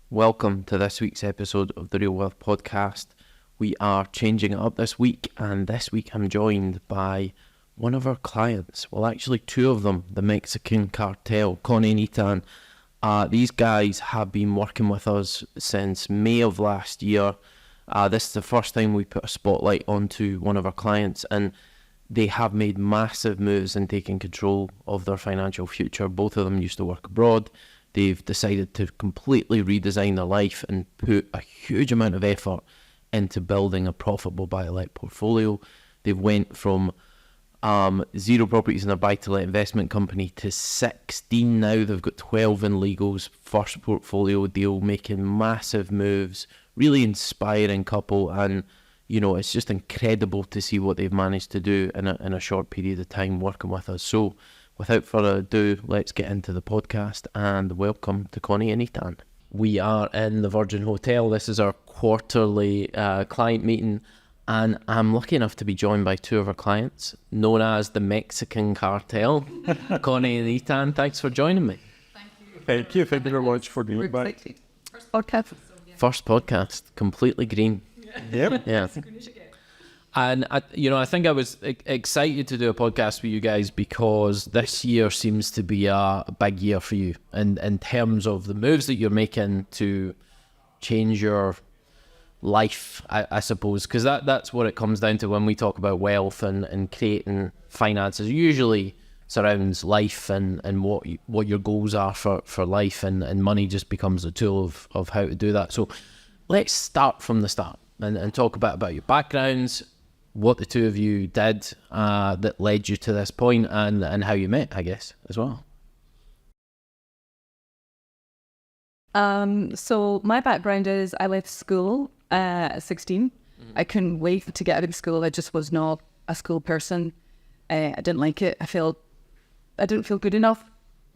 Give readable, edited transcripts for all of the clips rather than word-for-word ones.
Welcome to this week's episode of the Real Wealth Podcast. We are changing it up this week, and this week I'm joined by one of our clients. Well, actually two of them, the Mexican Cartel, Connie and Etan. These guys have been working with us since May of last year. This is the first time we put a spotlight onto one of our clients, and they have made massive moves in taking control of their financial future. Both of them used to work abroad. They've decided to completely redesign their life and put a huge amount of effort into building a profitable buy-to-let portfolio. They've went from 0 properties in their buy-to-let investment company to 16 now. They've got 12 in legals, first portfolio deal, making massive moves, really inspiring couple, and you know, it's just incredible to see what they've managed to do in a short period of time working with us. So without further ado, let's get into the podcast and welcome to Connie and Etan. We are in the Virgin Hotel. This is our quarterly client meeting, and I'm lucky enough to be joined by two of our clients, known as the Mexican Cartel, Connie and Etan. Thanks for joining me. Thank you very much for the invite. First podcast. First podcast, completely green. Yep. Yeah. And I think I was excited to do a podcast with you guys because this year seems to be a big year for you in terms of the moves that you're making to change your life, I suppose, because that's what it comes down to when we talk about wealth and creating finances. It usually surrounds life and what your goals are for life, and money just becomes a tool of how to do that. So let's start from the start and talk about your backgrounds, what the two of you did that led you to this point, and how you met, I guess, as well. So my background is I left school at 16. I couldn't wait to get out of school. I just was not a school person. I didn't like it. I didn't feel good enough,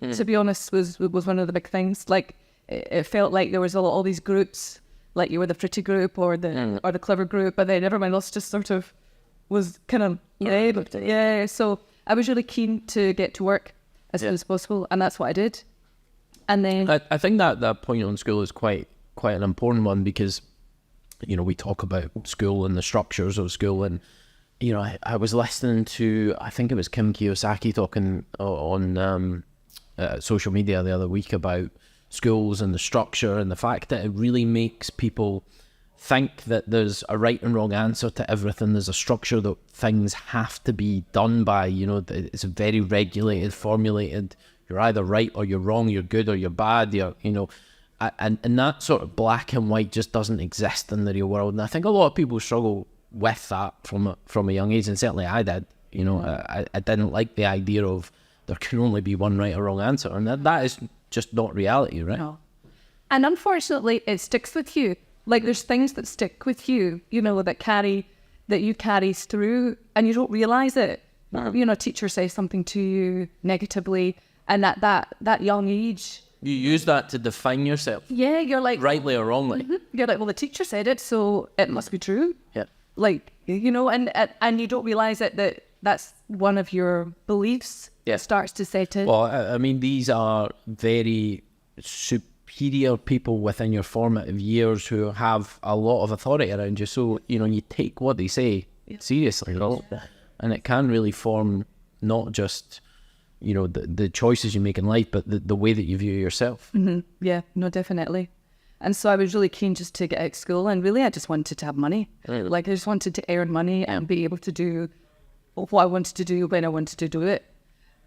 to be honest, was one of the big things. Like, it felt like there was all these groups, like you were the pretty group or the clever group, but then everyone else just sort of was kind of so I was really keen to get to work as soon as possible, and that's what I did. And then I think that point on school is quite an important one, because you know, we talk about school and the structures of school, and you know, I was listening to, I think it was Kim Kiyosaki talking on social media the other week about schools and the structure, and the fact that it really makes people think that there's a right and wrong answer to everything. There's a structure that things have to be done by, you know, it's very regulated, formulated. You're either right or you're wrong, you're good or you're bad, and that sort of black and white just doesn't exist in the real world. And I think a lot of people struggle with that from a young age, and certainly I did. You know, I didn't like the idea of there can only be one right or wrong answer, and that is just not reality, right? No. And unfortunately, it sticks with you. Like, there's things that stick with you, you know, that you carries through, and you don't realize it. You know, a teacher says something to you negatively, and at that young age, you use that to define yourself. Yeah, you're like, rightly or wrongly. You're like, well, the teacher said it, so it must be true. Yeah. Like, you know, and you don't realize that that's one of your beliefs. Yeah. Starts to set in. Well, I mean, these are very superior people within your formative years who have a lot of authority around you. So, you know, you take what they say seriously, right? And it can really form not just, you know, the choices you make in life, but the way that you view yourself. Yeah, no, definitely. And so I was really keen just to get out of school, and really I just wanted to have money. Like, I just wanted to earn money and be able to do what I wanted to do when I wanted to do it.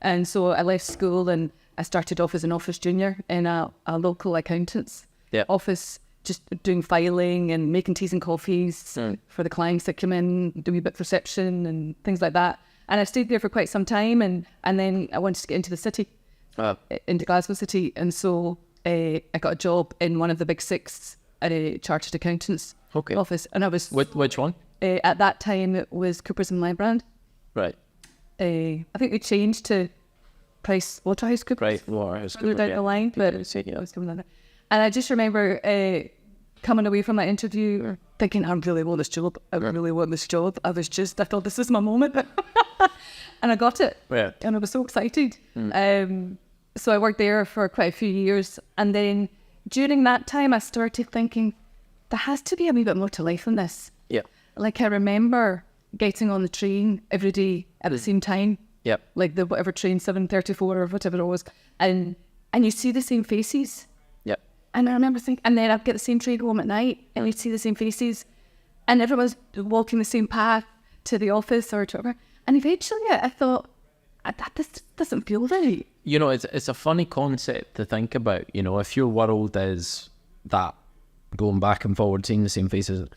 And so I left school and I started off as an office junior in a local accountant's office, just doing filing and making teas and coffees for the clients that come in, doing a bit of reception and things like that. And I stayed there for quite some time, and then I wanted to get into the city, into Glasgow City. And so I got a job in one of the big six at a chartered accountant's office. And I was... Which one? At that time, it was Coopers and Lybrand. Right. I think we changed to PricewaterhouseCoopers. PricewaterhouseCoopers. Further down the line, but I was coming on that. And I just remember coming away from that interview thinking, I really want this job. I really want this job. I thought, this is my moment. And I got it. Yeah. And I was so excited. So I worked there for quite a few years. And then during that time, I started thinking, there has to be a wee bit more to life than this. Yeah. Like, I remember getting on the train every day at the same time. Yep. Like the whatever train, 7:34 or whatever it was. And you see the same faces. Yep. And I remember thinking, and then I'd get the same train home at night and you'd see the same faces. And everyone's walking the same path to the office or to whatever. And eventually I thought, this doesn't feel right. You know, it's a funny concept to think about. You know, if your world is that, going back and forward, seeing the same faces,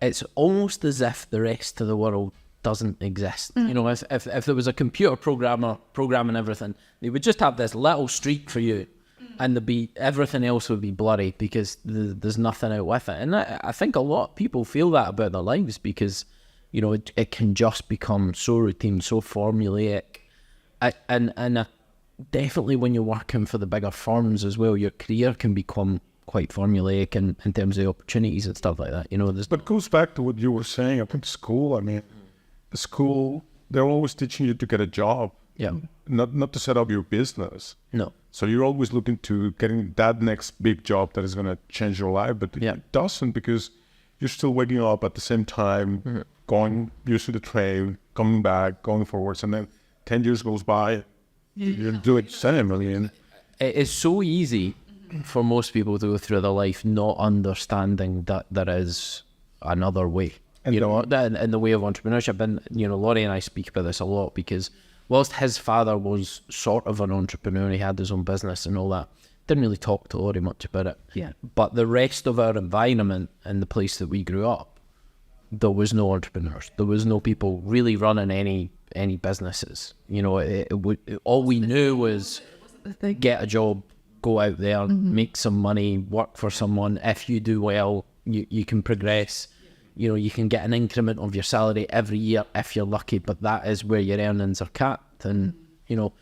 it's almost as if the rest of the world doesn't exist. You know, if there was a computer programmer programming everything, they would just have this little streak for you, and everything else would be blurry because there's nothing out with it. And I think a lot of people feel that about their lives because, you know, it can just become so routine, so formulaic. And definitely when you're working for the bigger firms as well, your career can become quite formulaic in terms of the opportunities and stuff like that. You know, But it goes back to what you were saying. I think school, I mean, the school, they're always teaching you to get a job. Yeah. Not to set up your business. No. So you're always looking to getting that next big job that is going to change your life, but it doesn't, because you're still waking up at the same time, going using the train, coming back, going forwards, and then 10 years goes by, you're doing the same. I mean, It is so easy for most people to go through their life not understanding that there is another way. And you know, in the way of entrepreneurship. And, you know, Laurie and I speak about this a lot because whilst his father was sort of an entrepreneur, he had his own business and all that, didn't really talk to Laurie much about it. Yeah. But the rest of our environment and the place that we grew up, there was no entrepreneurs. There was no people really running any businesses. You know, all we knew was get a job, go out there, make some money, work for someone. If you do well, you can progress. You know, you can get an increment of your salary every year if you're lucky, but that is where your earnings are capped. And, you know,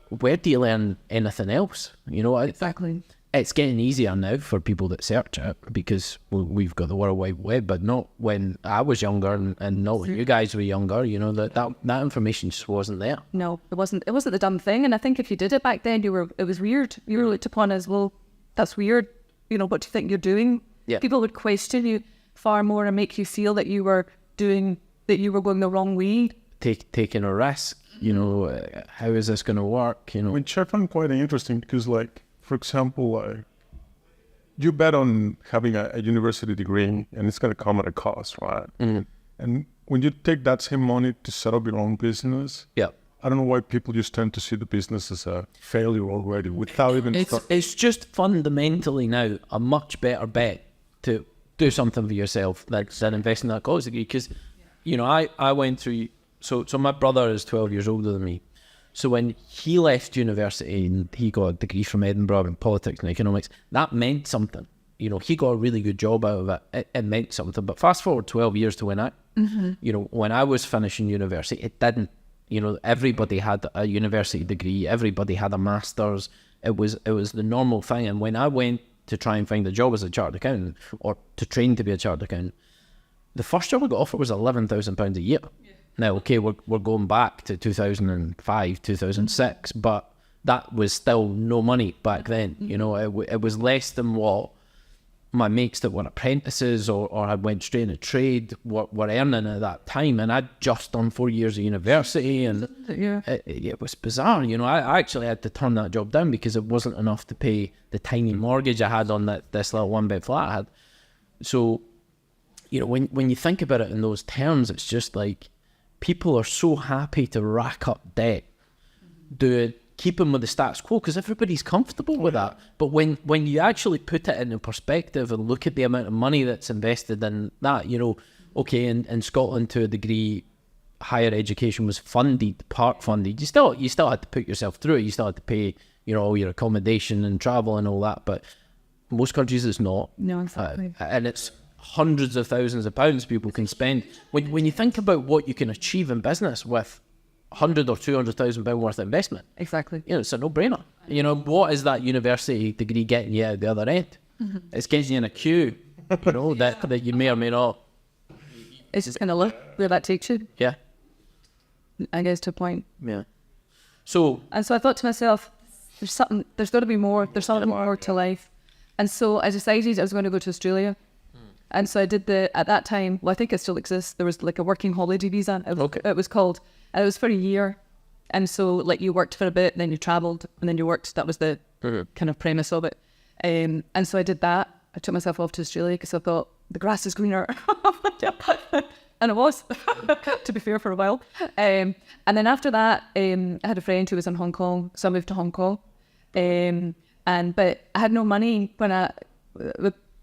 where do you learn anything else? You know, Exactly. It's getting easier now for people that search it because we've got the World Wide Web, but not when I was younger and not when you guys were younger. You know, that information just wasn't there. No, it wasn't. It wasn't the dumb thing. And I think if you did it back then, it was weird. You were looked upon as, well, that's weird. You know, what do you think you're doing? Yeah. People would question you far more and make you feel that you were going the wrong way. Taking a risk. You know, how is this going to work? You know, which I find quite interesting because, like, for example, you bet on having a university degree and it's going to come at a cost, right? And when you take that same money to set up your own business, I don't know why people just tend to see the business as a failure already without even... It's just fundamentally now a much better bet to do something for yourself than investing in that college degree. Because, you know, I went through... So my brother is 12 years older than me. So when he left university and he got a degree from Edinburgh in politics and economics, that meant something. You know, he got a really good job out of it. It meant something. But fast forward 12 years to when I was finishing university, it didn't. You know, everybody had a university degree. Everybody had a master's. It was the normal thing. And when I went to try and find a job as a chartered accountant or to train to be a chartered accountant, the first job I got offered was £11,000 a year. Now, okay, we're going back to 2005, 2006, but that was still no money back then. You know, it was less than what my mates that were apprentices or had went straight into trade were earning at that time. And I'd just done 4 years of university, and it was bizarre. You know, I actually had to turn that job down because it wasn't enough to pay the tiny mortgage I had on this little one-bed flat I had. So, you know, when you think about it in those terms, it's just like, people are so happy to rack up debt, keep them with the status quo because everybody's comfortable with that. But when you actually put it into perspective and look at the amount of money that's invested in that, you know, okay, in Scotland to a degree, higher education was funded, part funded. You still had to put yourself through it. You still had to pay, you know, all your accommodation and travel and all that. But most countries it's not. No, exactly. And it's hundreds of thousands of pounds people can spend. When you think about what you can achieve in business with £100,000 or £200,000 worth of investment, Exactly. you know, it's a no-brainer. You know, what is that university degree getting you out the other end? It's getting you in a queue, you know, that you may or may not. It's just going to look where that takes you, Yeah. I guess, to a point. Yeah. So And so I thought to myself, there's got to be more. There's something more to life. And so I decided I was going to go to Australia. And so I did at that time, well, I think it still exists, there was like a working holiday visa, it was called, and it was for a year. And so like you worked for a bit, then you travelled, and then you worked, that was the kind of premise of it. And so I did that. I took myself off to Australia because I thought, the grass is greener. And it was, to be fair, for a while. And then after that, I had a friend who was in Hong Kong, so I moved to Hong Kong. But I had no money when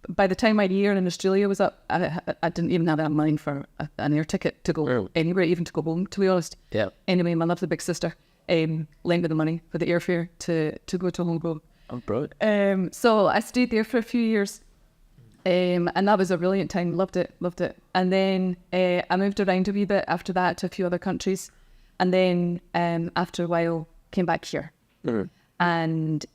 by the time my year in Australia was up, I didn't even have that money for an air ticket to go anywhere, even to go home, to be honest. Yeah. Anyway, my lovely big sister lent me the money for the airfare to go to Hong Kong. Oh, brilliant. So I stayed there for a few years. And that was a brilliant time. Loved it. And then I moved around a wee bit after that to a few other countries. And then after a while, came back here. And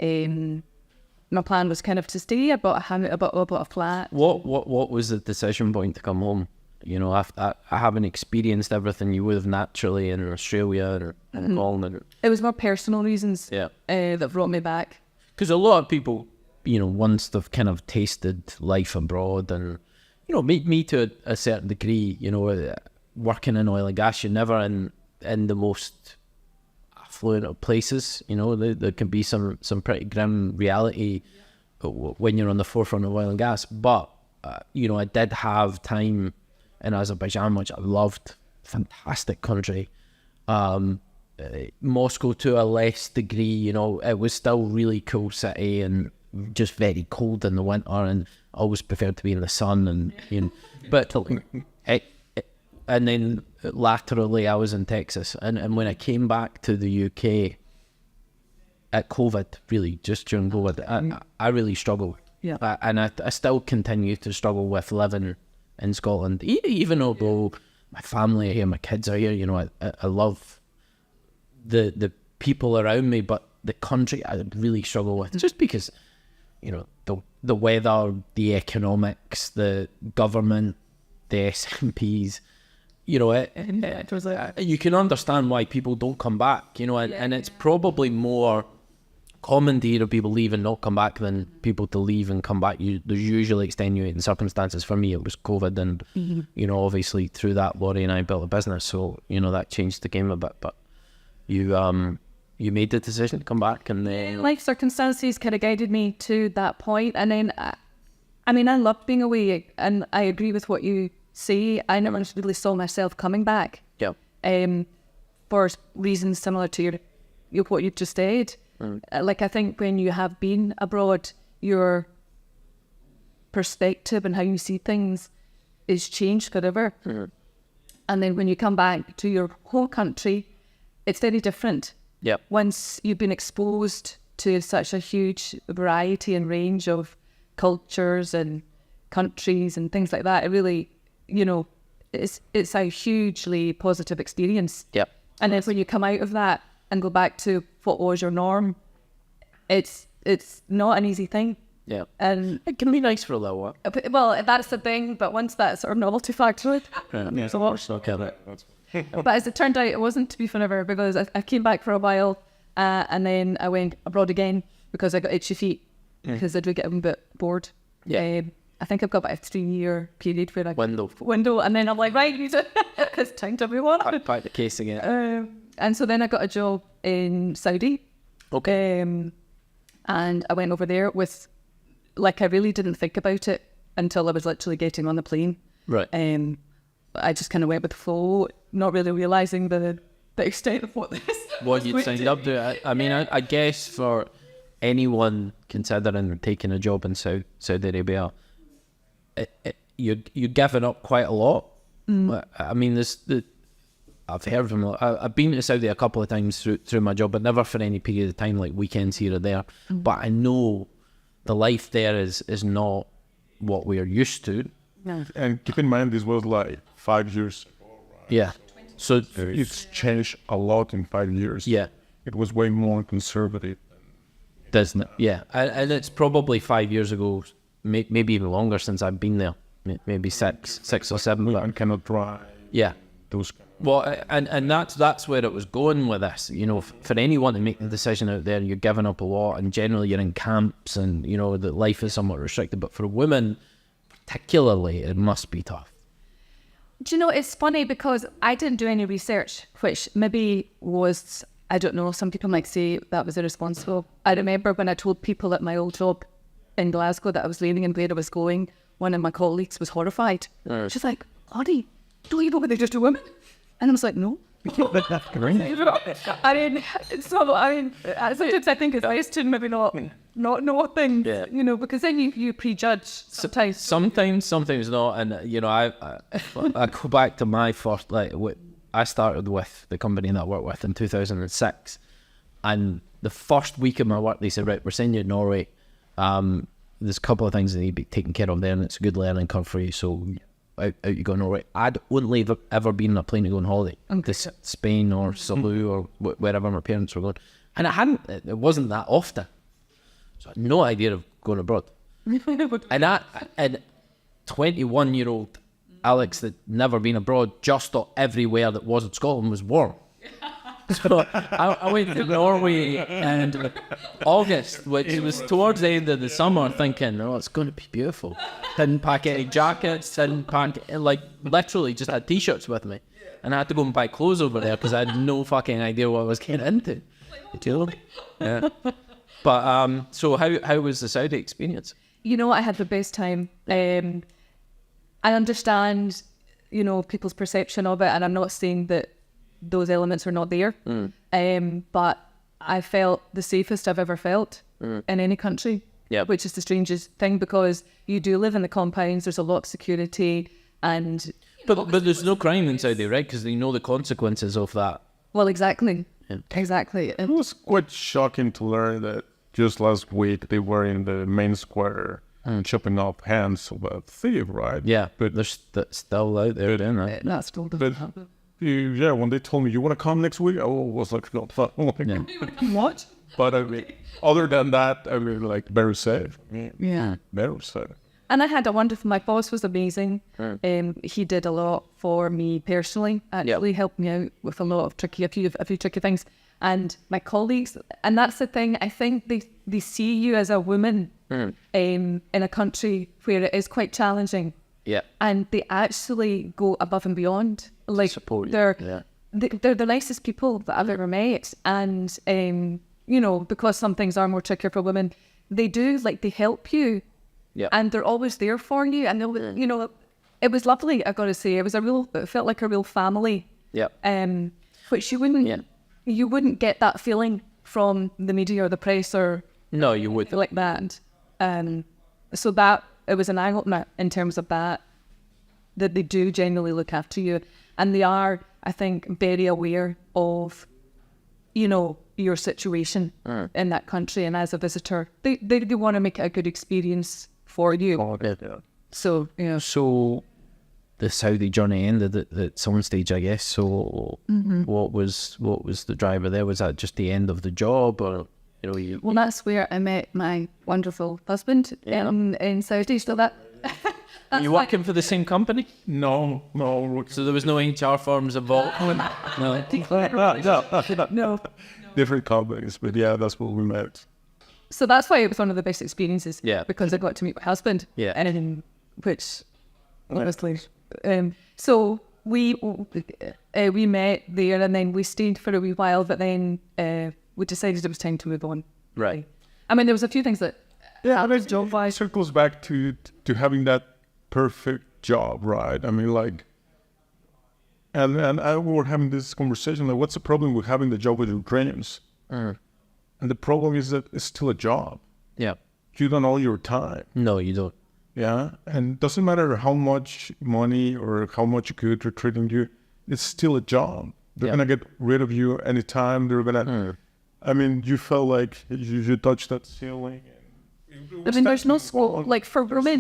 my plan was kind of to stay. I bought a flat. What was the decision point to come home? You know, I haven't experienced everything you would have naturally in Australia or Hong Kong. It was more personal reasons that brought me back. Because a lot of people, you know, once they've kind of tasted life abroad and, you know, me to a certain degree, you know, working in oil and gas, you're never in the most affluent of places, you know, there can be some pretty grim reality when you're on the forefront of oil and gas. But, you know, I did have time in Azerbaijan, which I loved, fantastic country. Moscow to a less degree, you know, it was still really cool city and just very cold in the winter, and I always preferred to be in the sun, and you know, but and then laterally I was in Texas, and when I came back to the UK at COVID, really just during COVID, I really struggled. Yeah. And I still continue to struggle with living in Scotland, even although my family are here, my kids are here, you know, I love the people around me, but the country I really struggle with, just because, you know, the weather, the economics, the government, the SMPs, you know, It was like, you can understand why people don't come back, you know, and it's probably more common to hear people leave and not come back than people to leave and come back. There's usually extenuating circumstances. For me, it was COVID, and you know, obviously through that, Laurie and I built a business, so you know that changed the game a bit. But you made the decision to come back, and then life circumstances kind of guided me to that point. And then, I mean, I loved being away, and I agree with what you say. I never really saw myself coming back. Yeah. For reasons similar to what you just said. Like, I think when you have been abroad, your perspective and how you see things is changed forever. And then when you come back to your home country, it's very different. Yep. Once you've been exposed to such a huge variety and range of cultures and countries and things like that, it really, you know, it's a hugely positive experience. Yep. And then when you come out of that and go back to what was your norm, it's not an easy thing. Yeah. And it can be nice for a little while. well, that's the thing. But once that sort of novelty factor, Yeah. so what? But as it turned out, it wasn't to be forever, because I came back for a while, and then I went abroad again because I got itchy feet, because I do get a bit bored. Yeah. I think I've got about a 3-year period where I Window, and then I'm like, right, it's time to move on. back the case again. And so then I got a job in Saudi. Okay. And I went over there with, like, I really didn't think about it until I was literally getting on the plane. Right. I just kind of went with the flow, not really realising the extent of what You'd signed up to. I mean, I guess for anyone considering taking a job in Saudi Arabia, you're giving up quite a lot. I mean, I've heard from, I've been to Saudi a couple of times through my job, but never for any period of time, like weekends here or there. But I know the life there is not what we are used to. No. And keep in mind, this was like 5 years ago, right? Yeah. So It's changed a lot in 5 years. Yeah. It was way more conservative. Doesn't it? Yeah. And it's probably 5 years ago, maybe even longer since I've been there. Maybe six or seven. Women cannot drive. Yeah. Those kind of Well, and that's where it was going with this. You know, for anyone to make the decision out there, you're giving up a lot, and generally you're in camps, and you know that life is somewhat restricted. But for women, particularly, it must be tough. Do you know, it's funny because I didn't do any research, which maybe was, I don't know, some people might say that was irresponsible. I remember when I told people at my old job in Glasgow that I was leaving and where I was going, one of my colleagues was horrified. She's like, Audie, don't you know what they just do women? And I was like, no. I mean, sometimes I think it's nice to maybe not know things, you know, because then you prejudge sometimes. Sometimes not. And, you know, I go back to my first, I started with the company that I worked with in 2006. And the first week of my work, they said, right, we're sending you to Norway. There's a couple of things that need to be taken care of there, and it's a good learning curve for you. So out you go to Norway. I'd only ever been on a plane to go on holiday to Spain or Salou or wherever my parents were going, and it wasn't that often, so I had no idea of going abroad. and 21-year-old Alex that never been abroad just thought everywhere that wasn't Scotland was warm. So I went to Norway in August, which was towards the end of the summer, thinking, oh, it's going to be beautiful. Didn't pack any jackets, literally just had t-shirts with me. And I had to go and buy clothes over there because I had no fucking idea what I was getting into. Yeah. But, so how was the Saudi experience? You know, I had the best time. I understand, you know, people's perception of it, and I'm not saying that those elements are not there. But I felt the safest I've ever felt in any country, which is the strangest thing because you do live in the compounds, there's a lot of security, and... But there's no crime in Saudi, right? Because they know the consequences of that. Well, exactly. Yeah. Exactly. It was quite shocking to learn that just last week they were in the main square chopping off hands of a thief, right? Yeah, but they're still out there, isn't it? That's still doesn't happen. Yeah, when they told me, you want to come next week? I was like, no, fuck. What? But I mean, other than that, I mean, like, very safe. Yeah. Very safe. And I had a wonderful, my boss was amazing. He did a lot for me personally, actually helped me out with a few tricky things. And my colleagues, and that's the thing, I think they see you as a woman in a country where it is quite challenging. Yeah. And they actually go above and beyond. Like, support you. They're the nicest people that I've ever met. And, you know, because some things are more trickier for women, they do, like, they help you. Yeah. And they're always there for you. And, you know, it was lovely, I've got to say. It felt like a real family. Yeah. Which you wouldn't get that feeling from the media or the press or... No, you wouldn't. Like that. So that... It was an eye-opener in terms of that they do genuinely look after you. And they are, I think, very aware of, you know, your situation in that country. And as a visitor, they want to make it a good experience for you. Oh, yeah. So, yeah. So the Saudi journey ended at some stage, I guess. So what was the driver there? Was that just the end of the job, or... Well, that's where I met my wonderful husband in Saudi. So that's Are you working for the same company? No. So there was no HR firms involved? No. Different companies, but yeah, that's what we met. So that's why it was one of the best experiences. Yeah. Because I got to meet my husband. Yeah. And which, honestly, so we met there and then we stayed for a wee while, but then we decided it was time to move on. Right. I mean, there was a few things that... Yeah, I mean, it circles back to having that perfect job, right? I mean, like... And we were having this conversation, like, what's the problem with having the job with your dreams? And the problem is that it's still a job. Yeah. You don't own your time. No, you don't. Yeah, and it doesn't matter how much money or how much good they're treating you, it's still a job. They're going to get rid of you anytime. They're going to... I mean, you felt like you touched that ceiling. I mean, there's no scope, like, for women.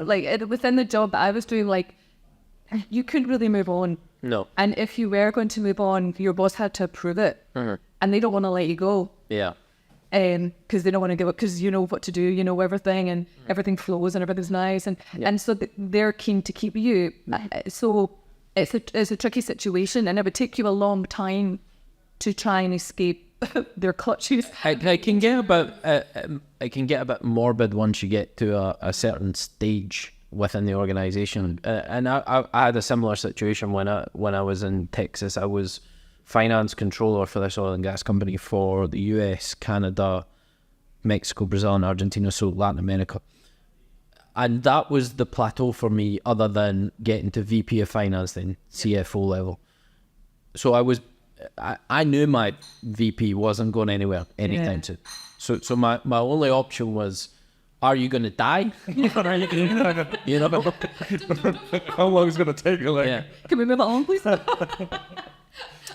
Within the job that I was doing, like, you couldn't really move on. No. And if you were going to move on, your boss had to approve it. And they don't want to let you go. Yeah. Because they don't want to give up, because you know what to do, you know everything, and everything flows and everything's nice. And so they're keen to keep you. So it's a tricky situation, and it would take you a long time to try and escape their clutches. It can get a bit morbid once you get to a certain stage within the organization. And I had a similar situation when I was in Texas. I was finance controller for this oil and gas company for the US, Canada, Mexico, Brazil, and Argentina, so Latin America. And that was the plateau for me, other than getting to VP of finance, then CFO level. So I knew my VP wasn't going anywhere anytime soon. So my only option was, are you going to die? You know? How long is it going to take? Like, Can we move it on, please?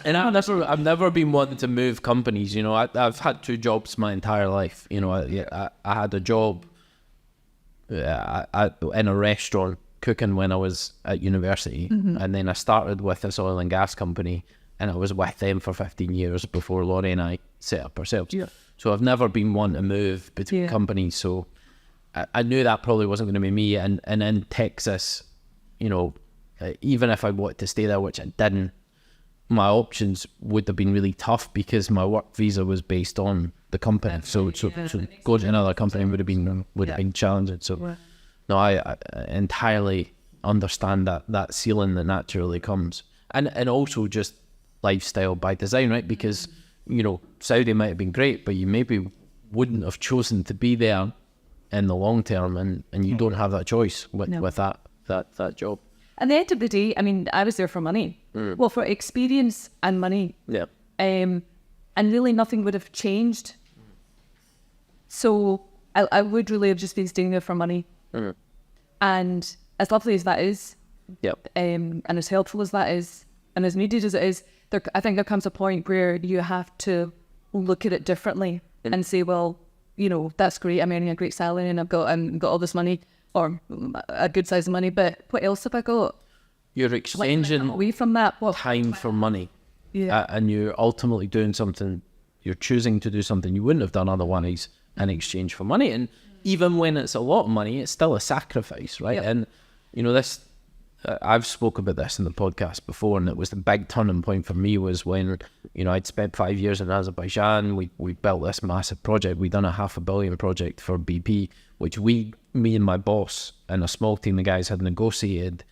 And I've never been one to move companies. You know, I've had 2 jobs my entire life. You know, I had a job in a restaurant cooking when I was at university, and then I started with this oil and gas company, and I was with them for 15 years before Laurie and I set up ourselves. Yeah. So I've never been one to move between companies. So I knew that probably wasn't going to be me. And in Texas, you know, even if I wanted to stay there, which I didn't, my options would have been really tough because my work visa was based on the company. So going to another company would have been challenging. So no, I entirely understand that ceiling that naturally comes, and also just lifestyle by design, right? Because you know, Saudi might have been great, but you maybe wouldn't have chosen to be there in the long term, and you don't have that choice with that job. At the end of the day, I mean, I was there for money. Well, for experience and money. Yeah. And really nothing would have changed. So I would really have just been staying there for money. And as lovely as that is, and as helpful as that is, and as needed as it is, I think there comes a point where you have to look at it differently and say, well, you know, that's great. I'm earning a great salary and I've got all this money, or a good size of money, but what else have I got? You're exchanging away from that time for money, and you're ultimately doing something. You're choosing to do something you wouldn't have done otherwise in exchange for money. And even when it's a lot of money, it's still a sacrifice, right? And you know, this I've spoke about this in the podcast before, and it was the big turning point for me was when, you know, I'd spent 5 years in Azerbaijan. We built this massive project. We'd done a $500 million project for BP, which me and my boss and a small team of guys had negotiated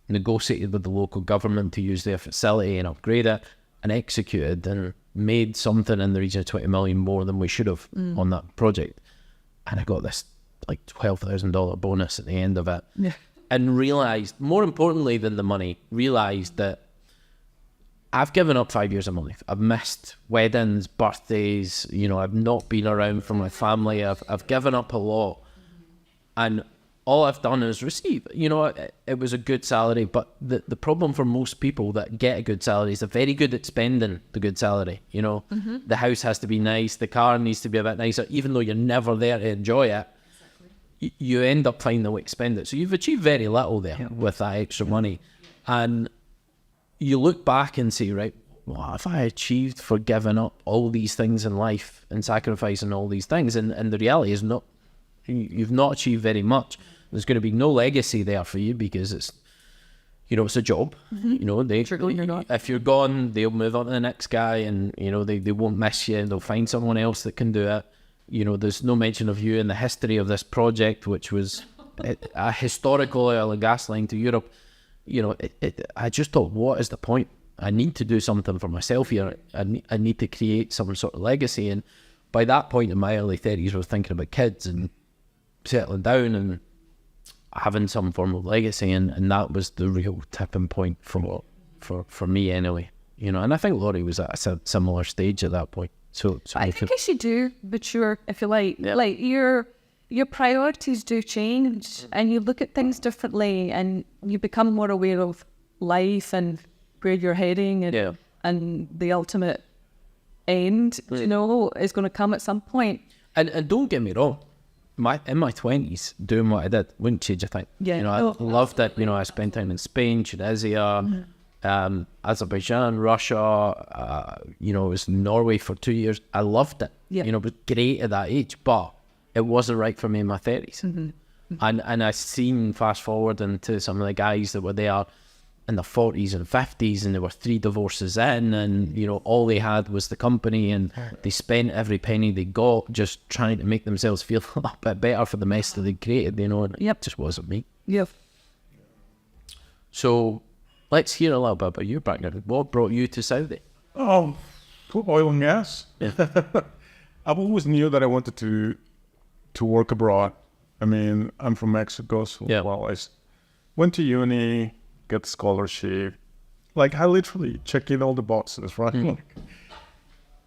with the local government to use their facility and upgrade it, and executed and made something in the region of 20 million more than we should have on that project. And I got this like $12,000 bonus at the end of it. And realised, more importantly than the money, realised that I've given up 5 years of my life. I've missed weddings, birthdays, you know, I've not been around for my family. I've given up a lot. And all I've done is receive. You know, it was a good salary, but the problem for most people that get a good salary is they're very good at spending the good salary. You know, the house has to be nice, the car needs to be a bit nicer, even though you're never there to enjoy it. You end up finding a way to spend it. So you've achieved very little there with that extra money. And you look back and say, right, what have I achieved for giving up all these things in life and sacrificing all these things? And the reality is you've not achieved very much. There's going to be no legacy there for you because it's, you know, it's a job. You know, if you're gone, they'll move on to the next guy, and, you know, they won't miss you, and they'll find someone else that can do it. You know, there's no mention of you in the history of this project, which was a historical oil and gas line to Europe. You know, I just thought, what is the point? I need to do something for myself here. I need to create some sort of legacy. And by that point in my early 30s, I was thinking about kids and settling down and having some form of legacy. And that was the real tipping point for me anyway. You know, and I think Laurie was at a similar stage at that point. So I think as you do mature, if you like, like your priorities do change, and you look at things differently, and you become more aware of life and where you're heading, and the ultimate end, you know, is going to come at some point. And don't get me wrong, in my 20s, doing what I did wouldn't change a thing. You know, I loved it. You know, I spent time in Spain, Tunisia, Azerbaijan, Russia, you know, it was Norway for 2 years. I loved it. You know, it was great at that age, but it wasn't right for me in my 30s. And I seen fast forward into some of the guys that were there in their 40s and 50s, and they were 3 divorces in, and you know, all they had was the company, and they spent every penny they got just trying to make themselves feel a bit better for the mess that they created, you know, and it just wasn't me. Yep. So let's hear a little bit about your background. What brought you to Saudi? Oil and gas. I've always knew that I wanted to work abroad. I mean, I'm from Mexico, so I went to uni, get scholarship. Like, I literally check in all the boxes, right?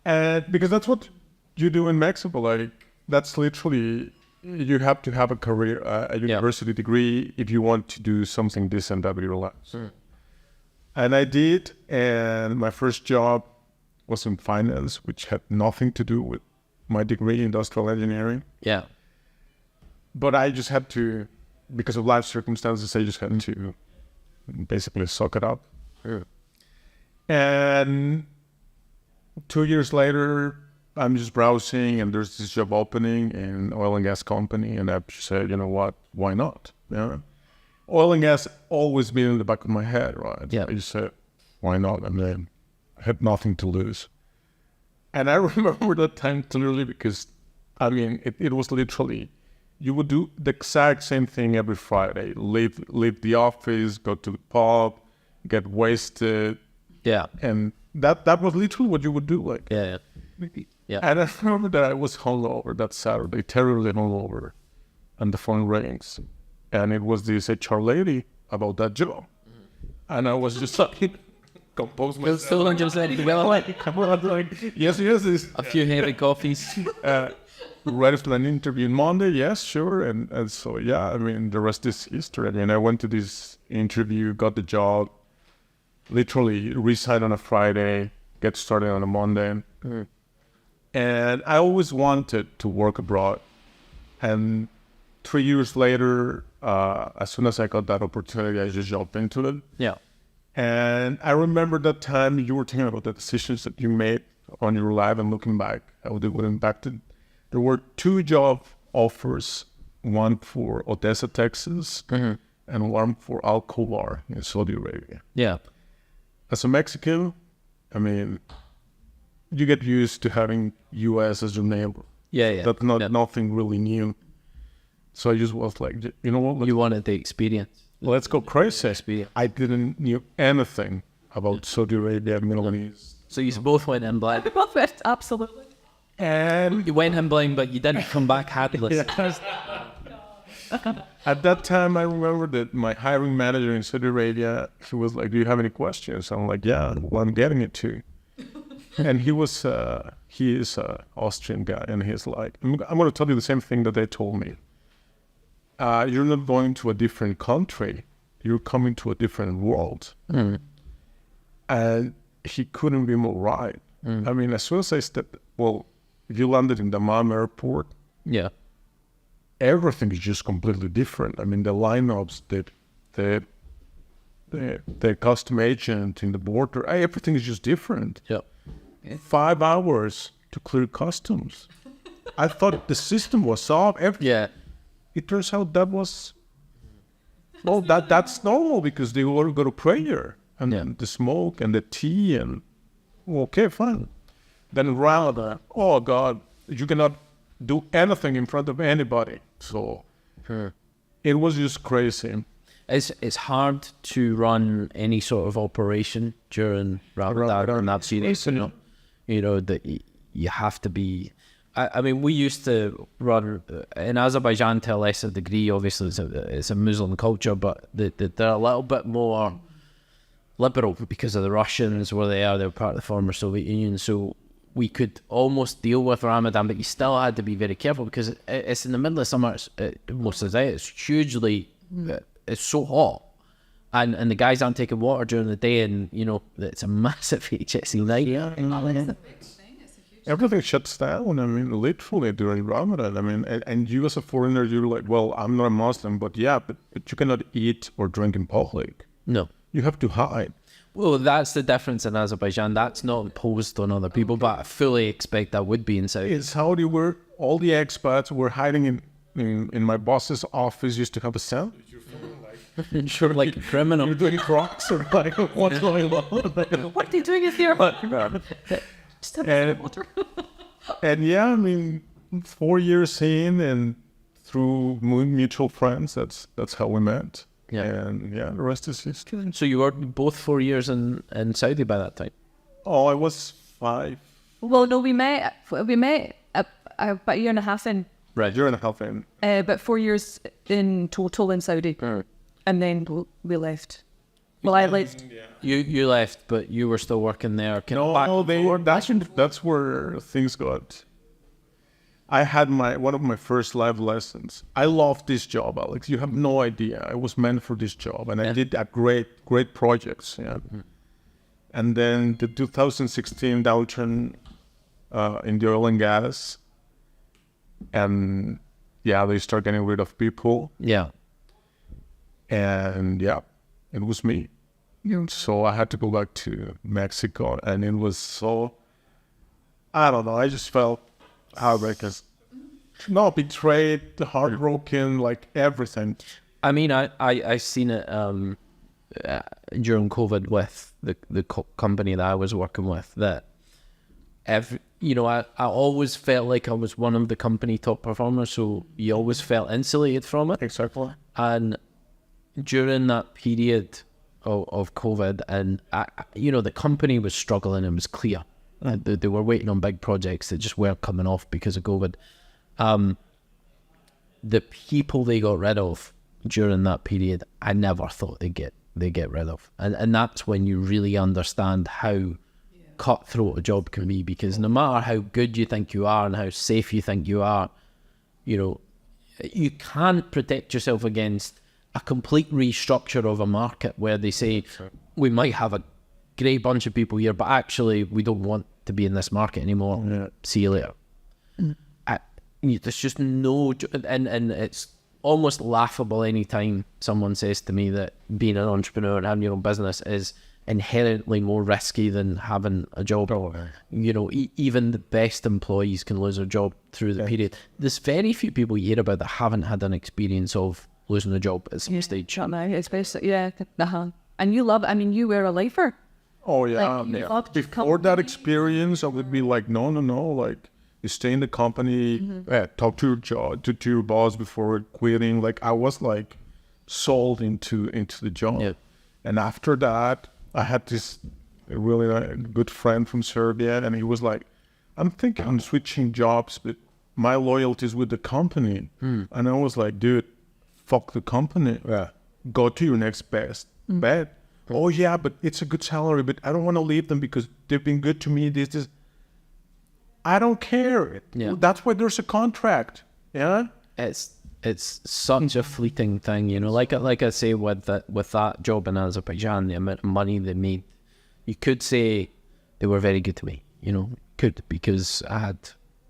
And because that's what you do in Mexico. Like, that's literally, you have to have a career, a university degree if you want to do something decent with your life. And I did, and my first job was in finance, which had nothing to do with my degree, industrial engineering. Yeah. But I just had to, because of life circumstances, I just had to basically suck it up. And 2 years later, I'm just browsing, and there's this job opening in oil and gas company, and I said, you know what, why not? Yeah. Oil and gas always been in the back of my head, right? Yeah. I just said, why not? And then I had nothing to lose. And I remember that time clearly because, I mean, it was literally, you would do the exact same thing every Friday. Leave the office, go to the pub, get wasted. Yeah. And that was literally what you would do. Like, Yeah. And I remember that I was hungover that Saturday, terribly hungover, and the phone rings. And it was this HR lady about that job. And I was just like, compose myself. Yes. A few heavy coffees. Ready for an interview on Monday? Yes, sure. And so, yeah, I mean, the rest is history. I mean, I went to this interview, got the job, literally resigned on a Friday, get started on a Monday. And I always wanted to work abroad. And 3 years later, as soon as I got that opportunity, I just jumped into it. Yeah. And I remember that time you were thinking about the decisions that you made on your life, and looking back, how they would impact it. There were 2 job offers, one for Odessa, Texas, and one for Al-Khobar in Saudi Arabia. Yeah. As a Mexican, I mean, you get used to having U.S. as your neighbor. Yeah. That's nothing really new. So I just was like, you know what? You wanted the experience. Let's go crazy. Experience. I didn't knew anything about Saudi Arabia, Middle East. So you both went in blind. Perfect, absolutely. And You went in blind, but you didn't come back hatless. at that time, I remember that my hiring manager in Saudi Arabia, he was like, do you have any questions? I'm like, yeah, well, I'm getting it too. And he is an Austrian guy, and he's like, I'm going to tell you the same thing that they told me. You're not going to a different country. You're coming to a different world. And he couldn't be more right. I mean, as soon as I stepped, if you landed in Dammam airport, Yeah. everything is just completely different. I mean, the lineups, the custom agent in the border, everything is just different. Yeah. 5 hours to clear customs. I thought the system was solved. Yeah. It turns out that was, that's normal because they all go to prayer and the smoke and the tea and, okay, fine. Then rather, oh God, you cannot do anything in front of anybody. So it was just crazy. It's hard to run any sort of operation during Ramadan and that series, you know that you have to be. I mean, we used to run in Azerbaijan to a lesser degree. Obviously, it's a Muslim culture, but they're a little bit more liberal because of the Russians were there. They were part of the former Soviet Union, so we could almost deal with Ramadan, but you still had to be very careful because it's in the middle of summer. Most of the day, it's hugely, it's so hot. And the guys aren't taking water during the day, and, you know, it's a massive HSE night. Yeah. It's a big thing. It's a huge Everything shuts down, I mean, literally during Ramadan. I mean, and you as a foreigner, you're like, well, I'm not a Muslim, but yeah, but you cannot eat or drink in public. No. You have to hide. Well, that's the difference in Azerbaijan. That's not imposed on other people, but I fully expect that would be in Saudi. In Saudi, where all the expats were hiding in my boss's office, used to have a sandwich. You're feeling like Sure, like criminal. You're doing drugs or like what's going on? What are they doing in here? Just have And- water. And yeah, I mean, 4 years in and through mutual friends, that's how we met. Yeah. And yeah, the rest is history. So you were both 4 years in Saudi by that time? Oh, I was 5. Well, no, we met about a year and a half in, Right. Year and a half in. but 4 years in total in Saudi. And then we left. Well, I left. You left, but you were still working there. That's where things got. I had one of my first live lessons. I love this job, Alex. You have no idea. I was meant for this job, and I did a great projects. Yeah. And then the 2016 downturn in the oil and gas, and yeah, they start getting rid of people, Yeah. and yeah, it was me. So I had to go back to Mexico, and it was so, I don't know, I just felt heartbroken. No, betrayed, heartbroken, like everything. I mean, I seen it during COVID with the company that I was working with, that I always felt like I was one of the company top performers, so you always felt insulated from it. Exactly. And during that period of COVID, and the company was struggling, and it was clear. They were waiting on big projects that just weren't coming off because of COVID. The people they got rid of during that period, I never thought they'd get rid of. And that's when you really understand how cutthroat a job can be, because no matter how good you think you are and how safe you think you are, you can't protect yourself against a complete restructure of a market where they say, we might have a great bunch of people here, but actually we don't want to be in this market anymore. Yeah. See you later. There's just no, and it's almost laughable anytime someone says to me that being an entrepreneur and having your own business is inherently more risky than having a job. Even the best employees can lose their job through the period. There's very few people you hear about that haven't had an experience of losing a job at some stage. Especially, And you you were a lifer. Oh yeah. Like, you loved Before that experience, I would be like, no, like you stay in the company, talk to your job, to your boss before quitting. Like I was like sold into the job. Yeah. And after that, I had this really good friend from Serbia, and he was like, I'm thinking I'm switching jobs, but my loyalty is with the company. And I was like, dude, fuck the company. Go to your next best bet. Oh yeah, but it's a good salary, but I don't want to leave them because they've been good to me. This. I don't care. Yeah. That's why there's a contract. Yeah. It's such a fleeting thing, Like I say with that job in Azerbaijan, the amount of money they made, you could say they were very good to me. Because I had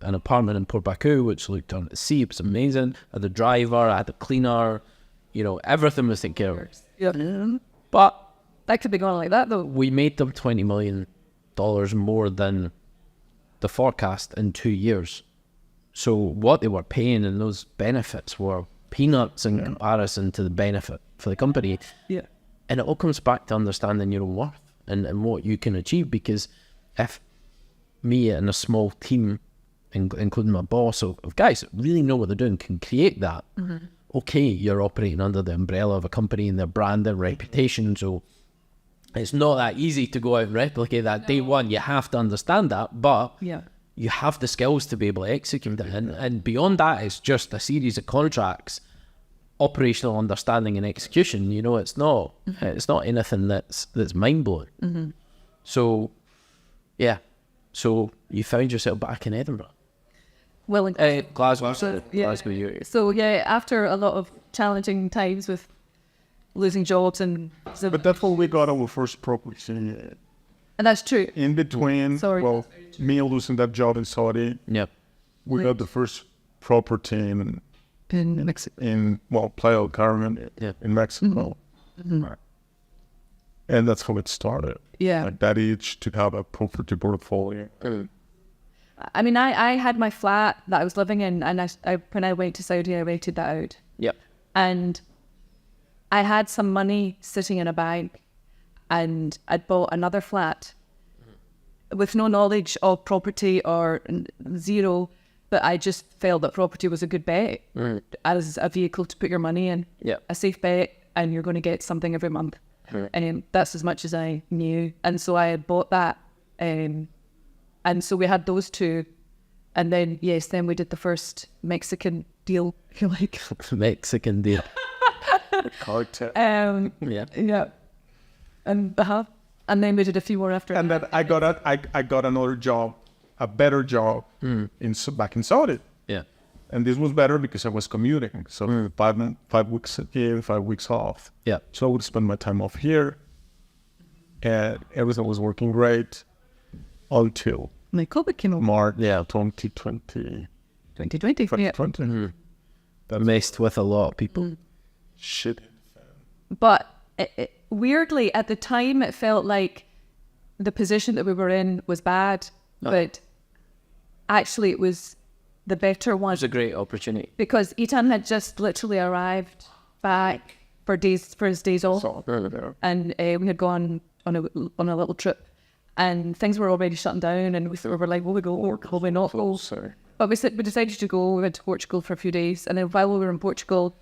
an apartment in Port Baku which looked on the sea. It was amazing. I had a driver, I had a cleaner. Everything was taken care of. Yeah. But That could be going like that though. we made them $20 million more than the forecast in 2 years. So what they were paying in those benefits were peanuts in comparison to the benefit for the company. Yeah. And it all comes back to understanding your own worth and what you can achieve. Because if me and a small team, including my boss, of guys that really know what they're doing, can create that, okay, you're operating under the umbrella of a company and their brand and reputation. So it's not that easy to go out and replicate that day one. You have to understand that, but you have the skills to be able to execute it. And beyond that, it's just a series of contracts, operational understanding and execution. It's not anything that's mind-blowing. So, yeah. So you found yourself back in Edinburgh. Well, in Glasgow. yeah. you. So after a lot of challenging times with losing jobs and But that's when we got our first property. and that's true. In between, me losing that job in Saudi, Yep. we got the first property In Mexico. in Playa del Carmen in Mexico. And that's how it started. Yeah. Like that itch to have a property portfolio. I mean, I had my flat that I was living in, and I when I went to Saudi, I rented that out. Yep. And I had some money sitting in a bank, and I'd bought another flat with no knowledge of property or zero, but I just felt that property was a good bet as a vehicle to put your money in. Yeah. A safe bet, and you're going to get something every month. And that's as much as I knew. And so I had bought that. And so we had those two. And then, yes, then we did the first Mexican deal, if you like. Mexican deal. Cartel. Yeah. Yeah. And then we did a few more after. And then I got another job, a better job back in Saudi. Yeah. And this was better because I was commuting. So 5 weeks in, 5 weeks off. Yeah. So I would spend my time off here. And everything was working great until My COVID came up. March 2020. 2020. Yeah. 2020. That messed with a lot of people. Shit. But weirdly, at the time, it felt like the position that we were in was bad. But actually, it was the better one. It was a great opportunity. Because Etan had just literally arrived back for his days off. And we had gone on a little trip. And things were already shutting down. And we were like, will we go or will we not go? But we decided to go. We went to Portugal for a few days. And then while we were in Portugal,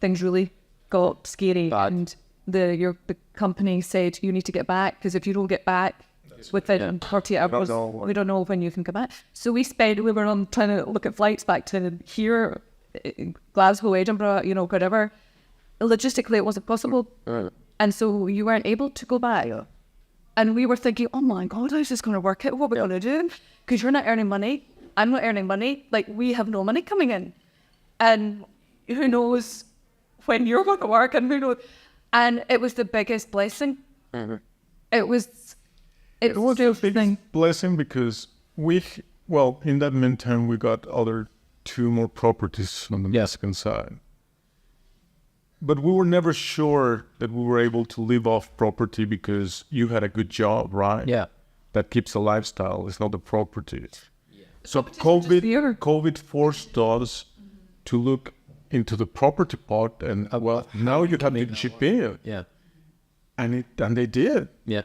things really got scary. Bad. And the company said, you need to get back. Because if you don't get back within 48 hours, we don't know when you can come back. So we were on trying to look at flights back to here, Glasgow, Edinburgh, whatever. Logistically, it wasn't possible. And so you weren't able to go back. And we were thinking, oh my God, how's this going to work out? What are we going to do? Because you're not earning money. I'm not earning money. Like, we have no money coming in. And who knows when you're going to work and who knows. And it was the biggest blessing. It was a big blessing because in that meantime, we got other 2 more properties on the Mexican side. But we were never sure that we were able to live off property because you had a good job, right? Yeah. That keeps the lifestyle. It's not the property. Yeah. So COVID forced us to look into the property part, and now you have to chip in. Yeah. And they did. Yeah.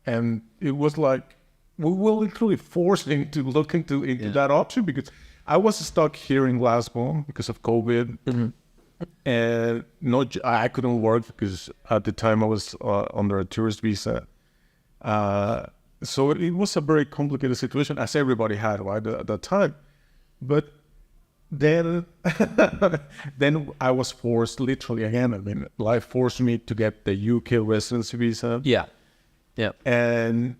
And it was like we were literally forced into look into that option because I was stuck here in Glasgow because of COVID. And I couldn't work because at the time I was under a tourist visa. So it was a very complicated situation, as everybody had right at that time. But then I was forced, literally again. I mean, life forced me to get the UK residency visa. Yeah. Yeah. And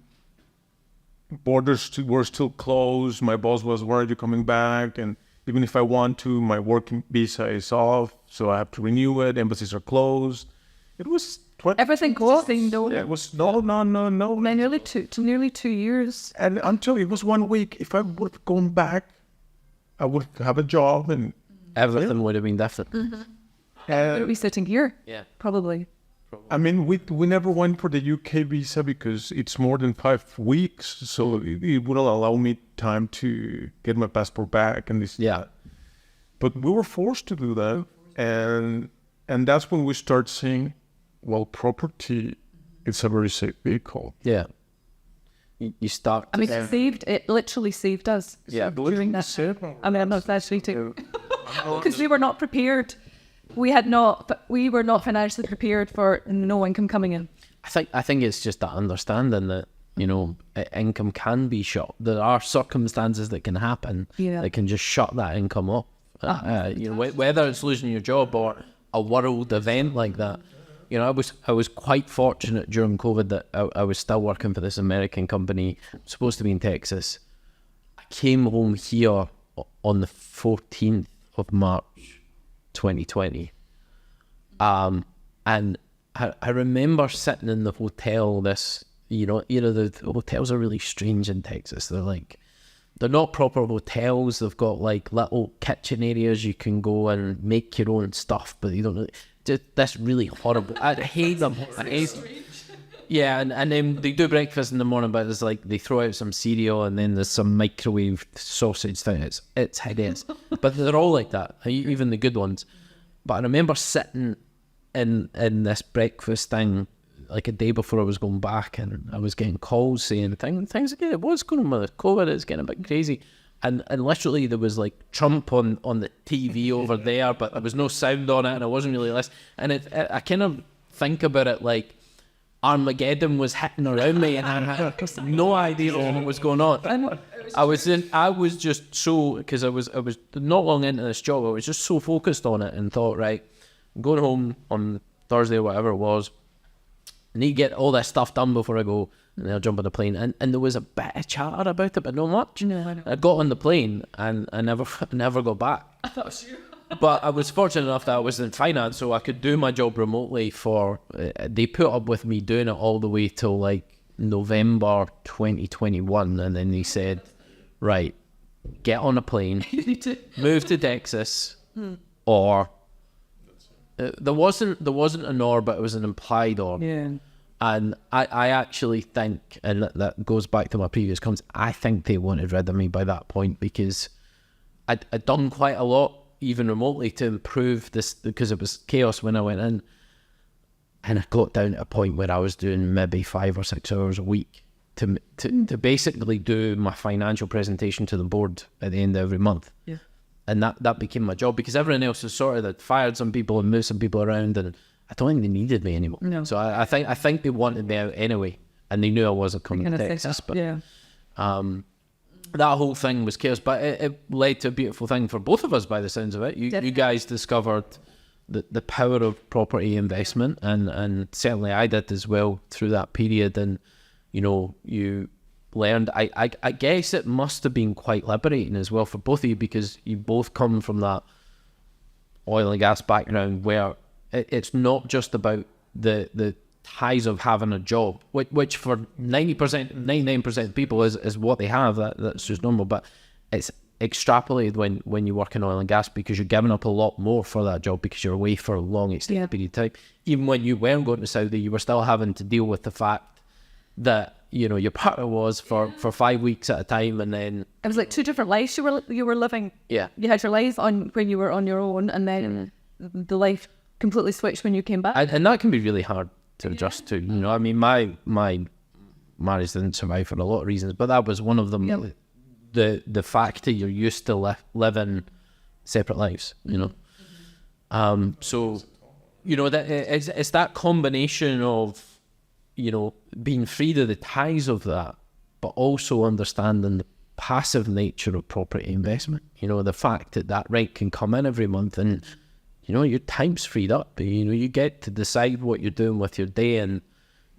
borders were still closed. My boss was, where are you coming back? And even if I want to, my working visa is off, so I have to renew it. Embassies are closed. It was everything closing. It was no. Nearly 2 years. And until it was 1 week, if I would have gone back, I would have a job and everything would have been different. Would be sitting here. Yeah, probably. I mean, we never went for the UK visa because it's more than 5 weeks, so it wouldn't allow me time to get my passport back and this. Yeah, but we were forced to do that, and that's when we start seeing, well, property, it's a very safe vehicle. Yeah, you start. I mean, it literally saved us. Yeah, during that. I mean, I'm not actually too, because we were not prepared. We were not financially prepared for no income coming in. I think it's just that understanding that, income can be shut. There are circumstances that can happen that can just shut that income off. Whether it's losing your job or a world event like that. I was quite fortunate during COVID that I was still working for this American company, supposed to be in Texas. I came home here on the 14th of March 2020. And I remember sitting in the hotel, the hotels are really strange in Texas. They're not proper hotels. They've got like little kitchen areas you can go and make your own stuff, but you don't really, that's really horrible. I hate them. Yeah, and then they do breakfast in the morning, but it's like they throw out some cereal and then there's some microwave sausage thing. It's hideous. But they're all like that, even the good ones. But I remember sitting in this breakfast thing, like a day before I was going back, and I was getting calls saying things again. What's going on with COVID? It's getting a bit crazy. And literally there was like Trump on the TV over there, but there was no sound on it, and I wasn't really listening. And I kind of think about it like Armageddon was hitting around me, and I had no idea what was going on. I was just so, because I was not long into this job, I was just so focused on it and thought, right, I'm going home on Thursday or whatever it was. I need to get all this stuff done before I go, and then I'll jump on the plane. And there was a bit of chatter about it, but not much. No, I got on the plane and I never got back. I thought it was you. But I was fortunate enough that I was in finance, so I could do my job remotely for, they put up with me doing it all the way till like November 2021. And then they said, right, get on a plane, You need to. move to Texas, or there wasn't an or, but it was an implied or. Yeah. And I actually think, and that goes back to my previous comments, I think they wanted rid of me by that point, because I'd done quite a lot, even remotely, to improve this, because it was chaos when I went in. And I got down to a point where I was doing maybe 5 or 6 hours a week to basically do my financial presentation to the board at the end of every month. Yeah. And that became my job, because everyone else was sort of, they'd fired some people and moved some people around, and I don't think they needed me anymore. No. So I think they wanted me out anyway, and they knew I wasn't coming to Texas. But yeah. that whole thing was chaos, but it led to a beautiful thing for both of us, by the sounds of it. You guys discovered the power of property investment, and certainly I did as well through that period. And you learned, I guess it must have been quite liberating as well for both of you, because you both come from that oil and gas background where it's not just about the ties of having a job, which for 99% of people is what they have. That's just normal, but it's extrapolated when you work in oil and gas, because you're giving up a lot more for that job, because you're away for a long extended period of time. Even when you weren't going to Saudi, you were still having to deal with the fact that your partner was for 5 weeks at a time, and then It was like 2 different lives you were living. Yeah. You had your life on when you were on your own, and then the life completely switched when you came back. and that can be really hard to adjust to. I mean, my marriage didn't survive for a lot of reasons, but that was one of them. Yep. The fact that you're used to living separate lives, so that it's that combination of being freed of the ties of that, but also understanding the passive nature of property investment. The fact that rent can come in every month, and your time's freed up. You get to decide what you're doing with your day, and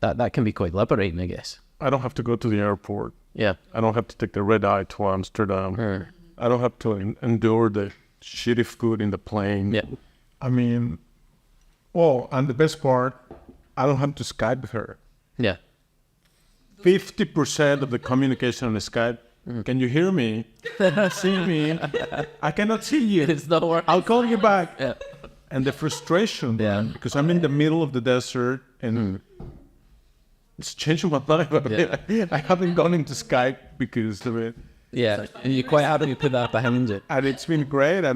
that can be quite liberating, I guess. I don't have to go to the airport. Yeah. I don't have to take the red eye to Amsterdam. I don't have to endure the shitty food in the plane. Yeah. I mean, and the best part, I don't have to Skype with her. Yeah. 50% of the communication on the Skype, can you hear me? See me? I cannot see you. It's not working. I'll call you back. Yeah. And the frustration, because I'm in the middle of the desert, and it's changing my life. I haven't gone into Skype because of it. Yeah. And you're quite happy to put that behind you. And it's been great. I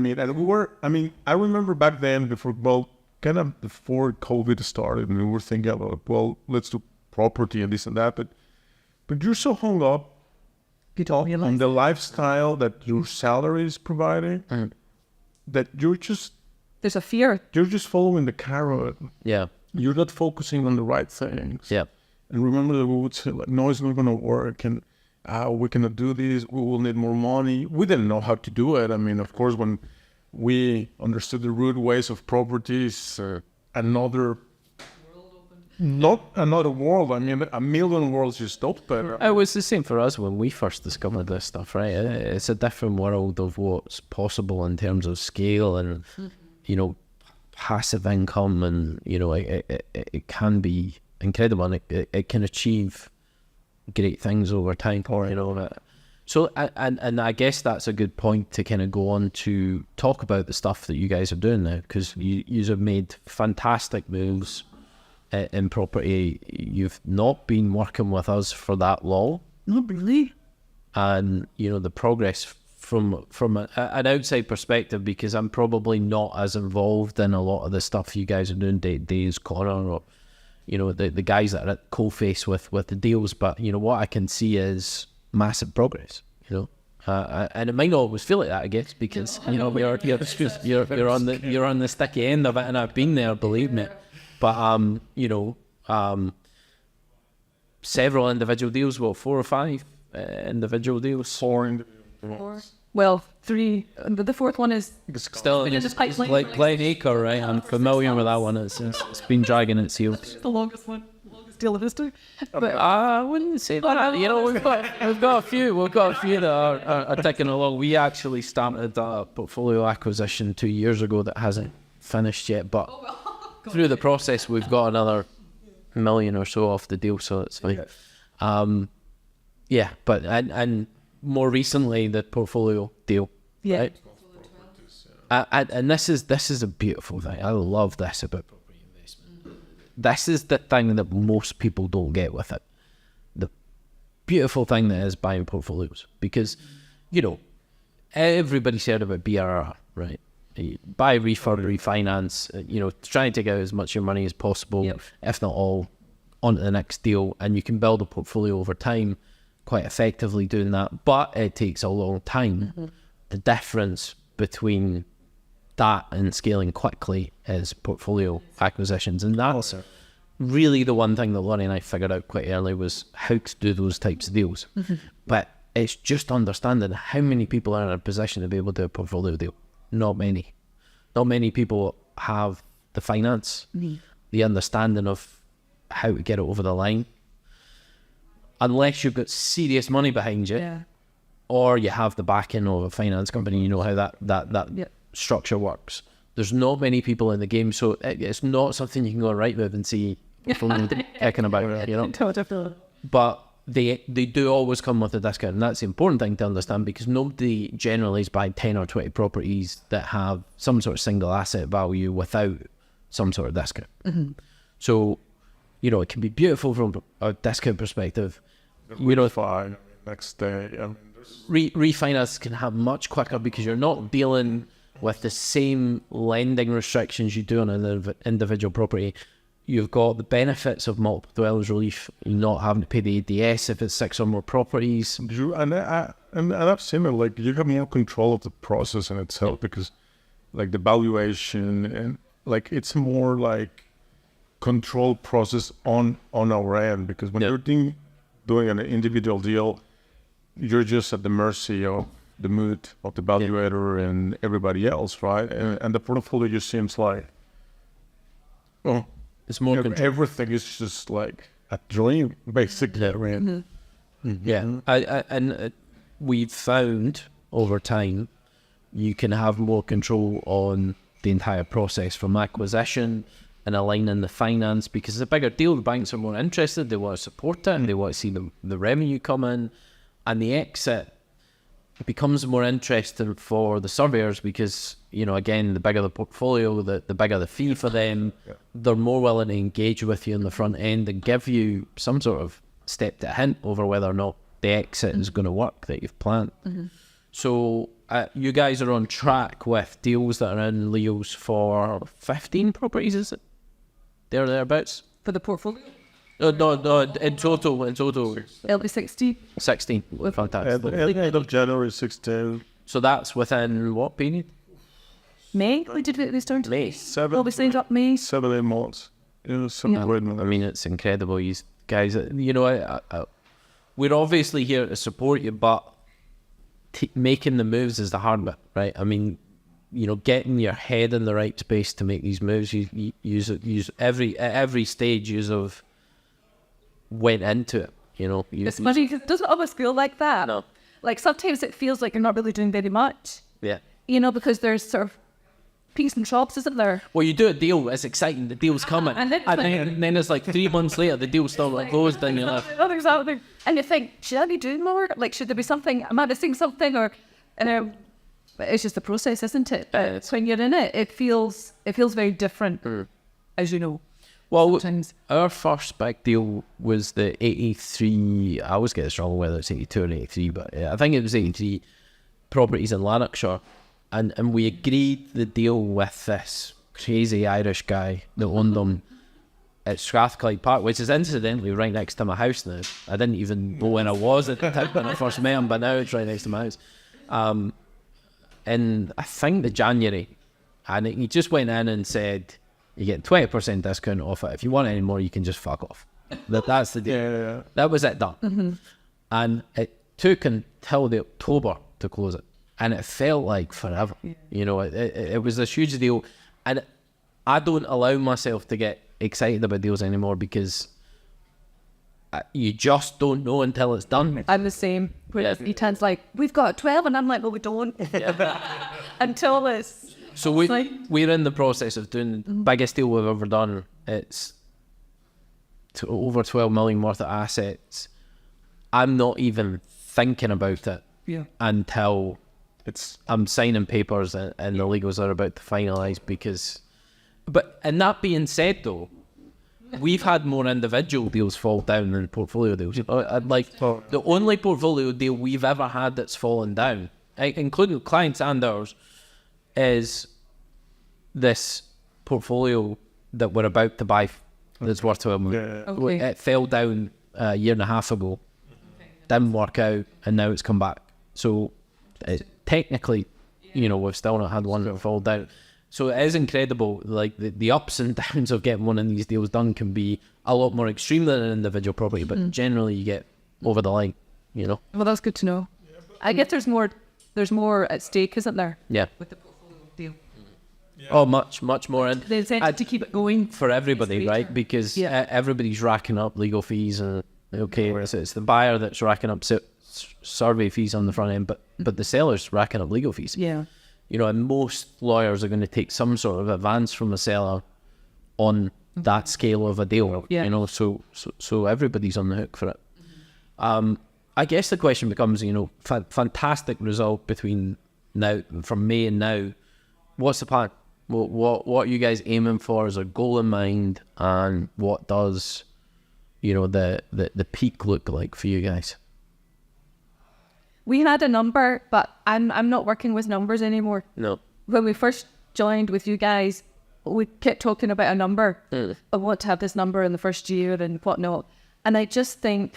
remember back then, before COVID started, and we were thinking about, let's do property and this and that, but you're so hung up on the lifestyle that your salary is providing, that There's a fear. you're just following the carrot. Yeah. You're not focusing on the right things. Yeah. And remember that we would say, no, it's not going to work, and we cannot do this, we will need more money. We didn't know how to do it. I mean, of course, when we understood the rude ways of properties, not another world. I mean, a million worlds just open. It was the same for us when we first discovered this stuff, right? It's a different world of what's possible in terms of scale and, passive income, and, it can be incredible, and it can achieve great things over time, So, and I guess that's a good point to kind of go on to talk about the stuff that you guys are doing now, because you have made fantastic moves in property. You've not been working with us for that long. Not really. And, the progress from an outside perspective, because I'm probably not as involved in a lot of the stuff you guys are doing day to day as Connor, or the guys that are at coalface with the deals. But what I can see is massive progress. And it might not always feel like that, I guess, because you're on the sticky end of it, and I've been there, believe me. But several individual deals, 4 or 5 individual deals. 4 individuals. 4. Well, 3. The fourth one is Still it's like Plain Acre, right? I'm familiar with that one. It's been dragging its heels. the longest one. Deal of history, but I wouldn't say that. We've got a few that are ticking along. We actually started a portfolio acquisition 2 years ago that hasn't finished yet, but through the process we've got another $1 million or so off the deal, so it's fine. But and more recently the portfolio deal, right? And this is a beautiful thing. I love this about property investment. This is the thing that most people don't get with it. The beautiful thing that is buying portfolios, because everybody's heard about BRR, right? You buy, refurb, refinance, try and take out as much of your money as possible, if not all, onto the next deal, and you can build a portfolio over time quite effectively doing that, but it takes a long time. The difference between that and scaling quickly is portfolio acquisitions, and that's really the one thing that Laurie and I figured out quite early, was how to do those types of deals. But it's just understanding how many people are in a position to be able to do a portfolio deal. Not many people have the finance, the understanding of how to get it over the line, unless you've got serious money behind you, or you have the backing of a finance company. You know how that structure works. There's not many people in the game, so it's not something you can go right with and see kicking about. But they do always come with a discount, and that's the important thing to understand, because nobody generally is buying 10 or 20 properties that have some sort of single asset value without some sort of discount. So it can be beautiful from a discount perspective. Fine. Next day. Refinance can have much quicker, because you're not dealing with the same lending restrictions you do on an individual property. You've got the benefits of multiple dwellers relief. You're not having to pay the ADS if it's 6 or more properties. And I've seen it, like, you have more control of the process in itself, because like the valuation, and like it's more like controlled process on our end, because when you're doing an individual deal, you're just at the mercy of the mood of the valuator and everybody else, right? And the portfolio just seems like, it's more everything is just like a dream, basically. And we've found over time you can have more control on the entire process, from acquisition and aligning the finance, because it's a bigger deal. The banks are more interested, they want to support it, and they want to see the revenue come in, and the exit becomes more interesting for the surveyors, because again, the bigger the portfolio, the bigger the fee for them. They're more willing to engage with you on the front end and give you some sort of stepped hint over whether or not the exit is going to work that you've planned. So you guys are on track with deals that are in Leo's for 15 properties, is it? Thereabouts? for the portfolio. No, in total. It'll be 16. 16. Fantastic. End of January 16. So that's within what period? May? We did it this turn. May. Well, we signed up May. 7, 8 months. I mean, it's incredible, you guys. We're obviously here to support you, but making the moves is the hard bit, right? I mean, getting your head in the right space to make these moves. You use every stage you've went into it. It's funny because it doesn't always feel like that. No. Like sometimes it feels like you're not really doing very much. Yeah. Because there's sort of peaks and troughs, isn't there? Well, you do a deal, it's exciting, the deal's coming. And then it's like 3 months later, the deal's still closed and you're left. Not exactly. And you think, should I be doing more? Like, should there be something? Am I missing something? Or, but it's just the process, isn't it? But when you're in it, it feels very different, as you know. Well, sometimes. Our first big deal was the 83. I always get this wrong whether it's 82 or 83, but I think it was 83. properties in Lanarkshire, and we agreed the deal with this crazy Irish guy that owned them at Strathclyde Park, which is incidentally right next to my house now. I didn't even know when I was at the time when I first met him, but now it's right next to my house. In I think the January, and he just went in and said, you get 20% discount off it. If you want any more, you can just fuck off. That's the deal. Yeah. That was it, done. And it took until the October to close it, and it felt like forever. You know, it was this huge deal, and I don't allow myself to get excited about deals anymore because you just don't know until it's done. I'm the same. Etan's like, we've got 12, and I'm like, well, we don't. Until it's... So we're in the process of doing the biggest deal we've ever done. It's over 12 million worth of assets. I'm not even thinking about it until I'm signing papers and the legals are about to finalise because... But, and that being said though, we've had more individual deals fall down than portfolio deals. The only portfolio deal we've ever had that's fallen down, including clients and ours, is this portfolio that we're about to buy that's worth 12 million. Okay. It fell down a year and a half ago, didn't work out, and now it's come back. So technically, you know, we've still not had one that fall down. So it is incredible, like the ups and downs of getting one of these deals done can be a lot more extreme than an individual property, but generally you get over the line, you know. Well, that's good to know. I guess there's more at stake, isn't there? Yeah. With the portfolio deal. Oh, much more. And The incentive to keep it going. for everybody, right? Because everybody's racking up legal fees, and it's the buyer that's racking up survey fees on the front end, but the seller's racking up legal fees. Yeah. You know, and most lawyers are going to take some sort of advance from a seller on that scale of a deal. Yeah. You know, so everybody's on the hook for it. I guess the question becomes, you know, fantastic result between now, from May and now. What's the plan? What are you guys aiming for as a goal in mind, and what does, you know, the peak look like for you guys? We had a number, but I'm not working with numbers anymore. No. When we first joined with you guys, we kept talking about a number. I want to have this number in the first year and whatnot. And I just think,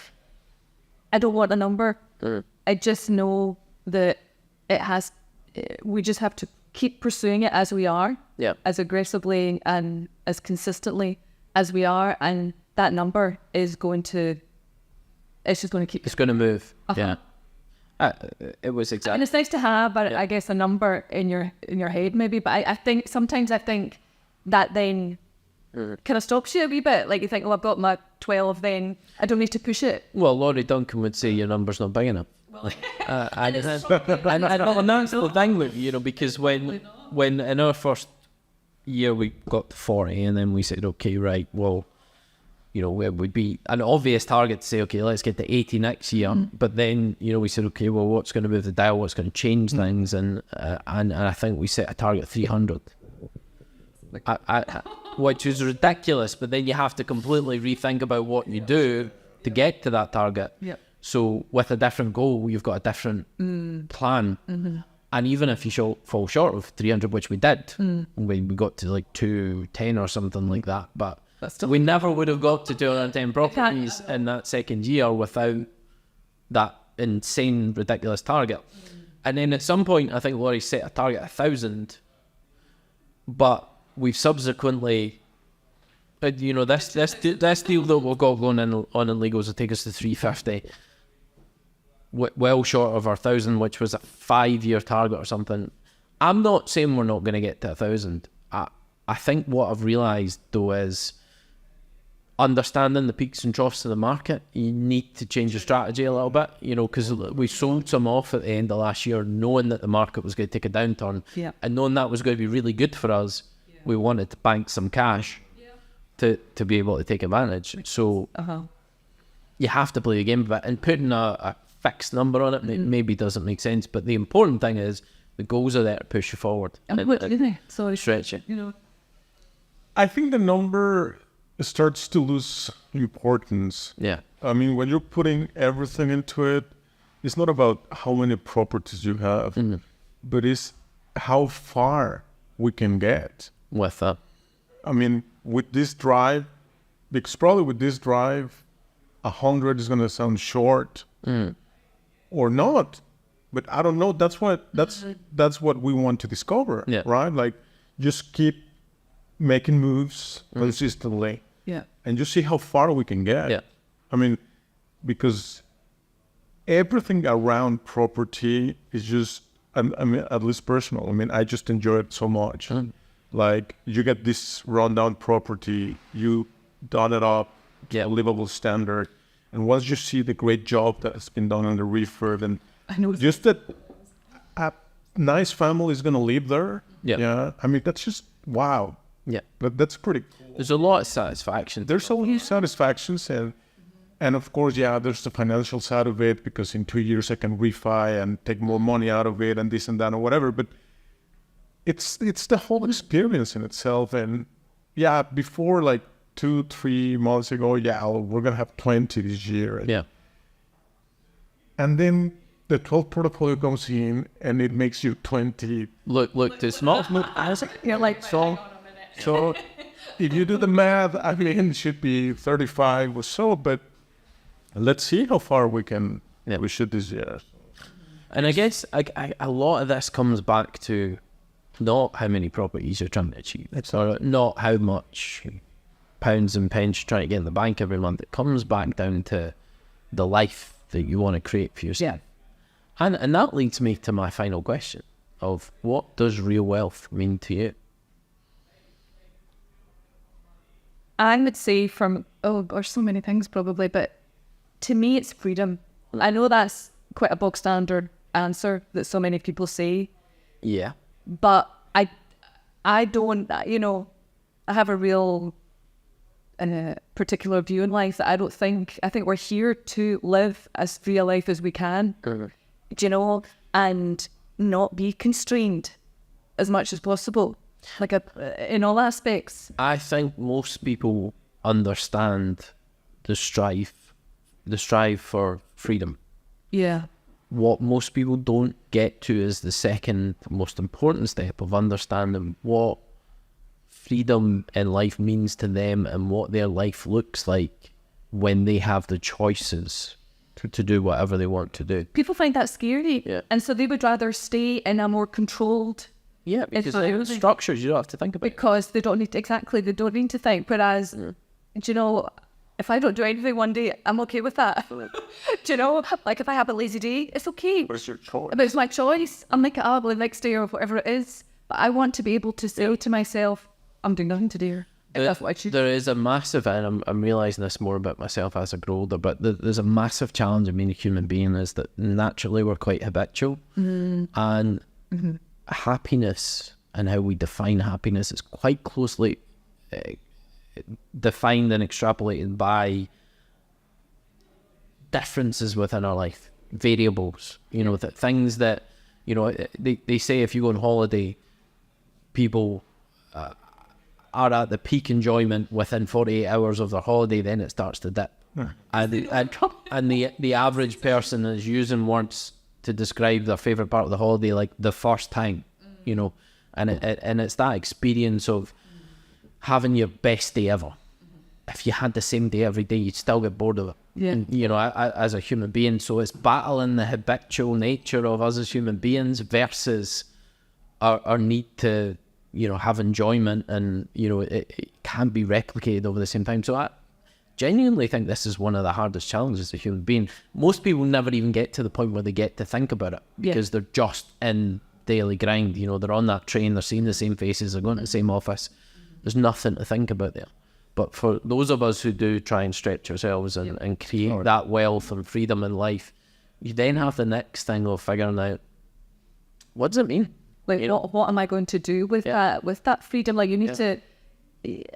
I don't want a number. I just know that we just have to keep pursuing it as we are, as aggressively and as consistently as we are. And that number is it's just going to keep... It's going to move. Yeah. It was exactly. And it's nice to have, I guess, a number in your head maybe. But I think sometimes that then kind of stops you a wee bit. Like you think, oh, I've got my 12, then I don't need to push it. Well, Laurie Duncan would say your number's not big enough. And that's the thing with, you know, because when in our first year we got to 40, and then we said, okay, right, well, you know, it would be an obvious target to say, okay, let's get to 80 next year. But then, you know, we said, okay, well, what's going to move the dial? What's going to change things? And I think we set a target of 300, which is ridiculous. But then you have to completely rethink about what you do to get to that target. Yep. So with a different goal, you've got a different plan. And even if you fall short of 300, which we did, we got to like 210 or something like that. But we never would have got to 210 properties in that second year without that insane, ridiculous target. And then at some point, I think Laurie set a target of 1,000, but we've subsequently, you know, this deal that we've got going on in legals will take us to 350, well short of our 1,000, which was a 5-year target or something. I'm not saying we're not going to get to 1,000. I think what I've realised though is, understanding the peaks and troughs of the market, you need to change your strategy a little bit, you know, because we sold some off at the end of last year knowing that the market was going to take a downturn, and knowing that was going to be really good for us. We wanted to bank some cash to be able to take advantage. So you have to play the game a bit, and putting a fixed number on it maybe doesn't make sense, but the important thing is the goals are there to push you forward and stretch you. You know, I think the number starts to lose importance. Yeah. I mean, when you're putting everything into it, it's not about how many properties you have, but it's how far we can get. With that. I mean, with this drive, because probably with this drive, 100 is going to sound short or not. But I don't know. That's what we want to discover, right? Like, just keep making moves consistently, and just see how far we can get. Yeah. I mean, because everything around property is just, I mean, at least personal. I mean, I just enjoy it so much. Like, you get this rundown property, you done it up to a livable standard, and once you see the great job that has been done on the refurb, and just that a nice family is going to live there. Yeah. I mean, that's just, wow. Yeah. But that's pretty cool. There's a lot of satisfaction. There's a lot of satisfactions, and of course, there's the financial side of it, because in 2 years I can refi and take more money out of it and this and that or whatever. But it's the whole experience in itself. And before, like 2-3 months ago, we're going to have 20 this year. And then the 12 portfolio comes in and it makes you 20. Look, too small. You're like, so if you do the math, I mean, it should be 35 or so, but let's see how far we should this year. And I guess a lot of this comes back to not how many properties you're trying to achieve. It's not how much pounds and pence you're trying to get in the bank every month. It comes back down to the life that you want to create for yourself. And that leads me to my final question of, what does real wealth mean to you? I would say so many things probably, but to me it's freedom. I know that's quite a bog standard answer that so many people say. Yeah. But I don't, I have a real particular view in life that I think we're here to live as free a life as we can, and not be constrained as much as possible, like in all aspects. I think most people understand the strive for freedom. Yeah. What most people don't get to is the second most important step of understanding what freedom in life means to them and what their life looks like when they have the choices to do whatever they want to do. People find that scary. Yeah. And so they would rather stay in a more controlled... Yeah, because they have structures you don't have to think about. Because they don't need to think. Whereas, if I don't do anything one day, I'm okay with that. Like if I have a lazy day, it's okay. But it's your choice. But it's my choice. I'll make it up the next day or whatever it is. But I want to be able to say to myself, I'm doing nothing today. That's what I choose. There is a massive, and I'm realising this more about myself as I grow older, but there's a massive challenge in being a human being is that naturally we're quite habitual. And happiness and how we define happiness is quite closely defined and extrapolated by differences within our life, variables, that things that, they say if you go on holiday, people are at the peak enjoyment within 48 hours of their holiday, then it starts to dip. And the average person is using words to describe their favourite part of the holiday, like the first time, and it's that experience of having your best day ever. If you had the same day every day, you'd still get bored of it. As a human being. So it's battling the habitual nature of us as human beings versus our need to, have enjoyment, and, it can't be replicated over the same time. So I genuinely think this is one of the hardest challenges as a human being. Most people never even get to the point where they get to think about it because they're just in daily grind. They're on that train, they're seeing the same faces, they're going to the same office. There's nothing to think about there. But for those of us who do try and stretch ourselves and create that wealth and freedom in life, you then have the next thing of figuring out, what does it mean? Like, what am I going to do with that freedom? Like, you need to,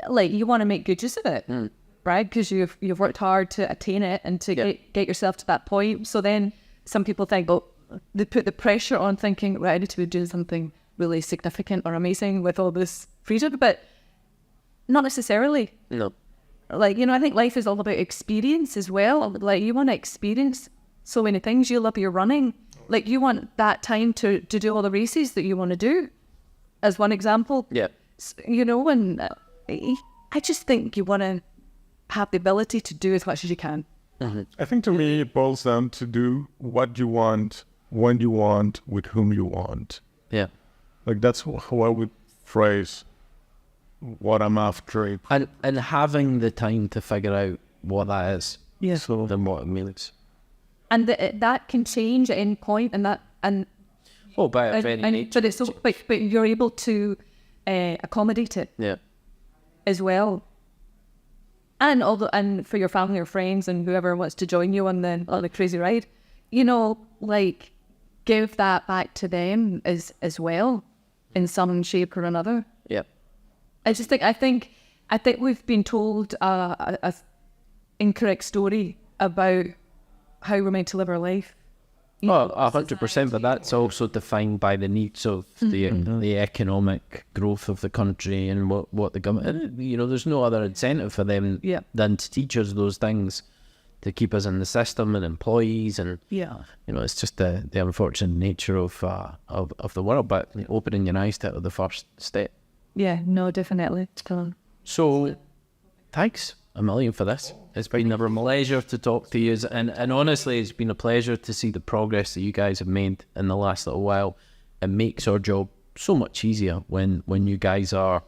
like, you want to make good use of it, right? Because you've worked hard to attain it and to get yourself to that point. So then some people think, they put the pressure on thinking, right, I need to be doing something really significant or amazing with all this freedom, but not necessarily. No. Like, I think life is all about experience as well. Like, you want to experience so many things. You love your running. Like, you want that time to do all the races that you want to do, as one example. Yeah. You know, and I just think you want to have the ability to do as much as you can. I think to me, it boils down to do what you want, when you want, with whom you want. Yeah. Like, that's how I would phrase what I'm after. And having the time to figure out what that is. Yeah. So, Than what it means. And that can change at any point, and By a very nature. but you're able to accommodate it Yeah. as well. And for your family or friends and whoever wants to join you on the crazy ride, you know, like, give that back to them as well, in some shape or another. Yeah. I think we've been told a incorrect story about how we're meant to live our life. You know, 100%, but that's also defined by the needs of the economic growth of the country and what the government. You know, there's no other incentive for them than to teach us those things, to keep us in the system and employees, and you know, it's just the unfortunate nature of the world. But opening your eyes to it are the first step. Yeah, no, definitely. So, thanks a million for this. It's been a pleasure to talk to you, and honestly, it's been a pleasure to see the progress that you guys have made in the last little while. It makes our job so much easier when you guys are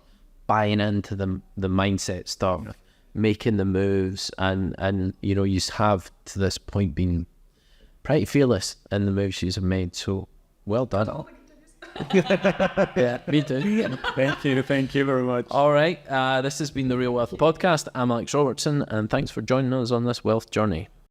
buying into the mindset stuff, making the moves, and you know, you have to this point been pretty fearless in the moves you have made. So, well done. Yeah, me too. Thank you very much. All right, this has been the Real Wealth Podcast. I'm Alex Robertson, and thanks for joining us on this wealth journey.